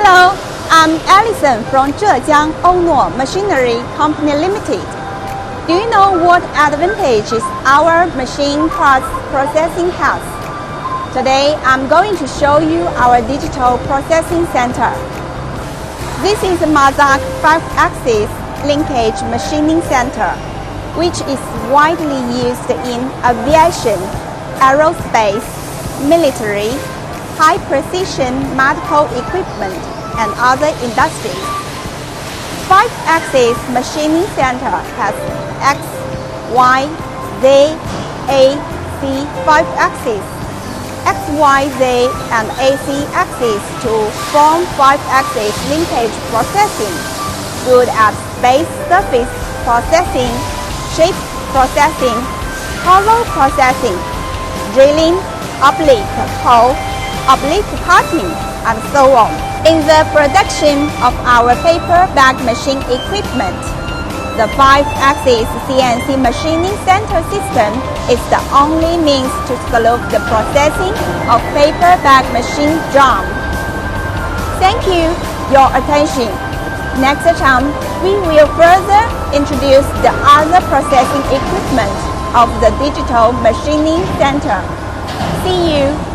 Hello, I'm Alison from Zhejiang Ounuo Machinery Company Limited. Do you know what advantages our machine parts processing has? Today, I'm going to show you our digital processing center. This is the Mazak 5-axis linkage machining center, which is widely used in aviation, aerospace, military, high-precision medical equipment, and other industries. 5-axis machining center has X, Y, Z, A, C 5-axis, X, Y, Z, and AC axis to form 5-axis linkage processing, good at base surface processing, shape processing, hollow processing, drilling, oblique hole, oblique cutting, and so on. In the production of our paper bag machine equipment, the 5-axis CNC machining center system is the only means to solve the processing of paper bag machine drum. Thank you for your attention. Next time, we will further introduce the other processing equipment of the digital machining center. See you.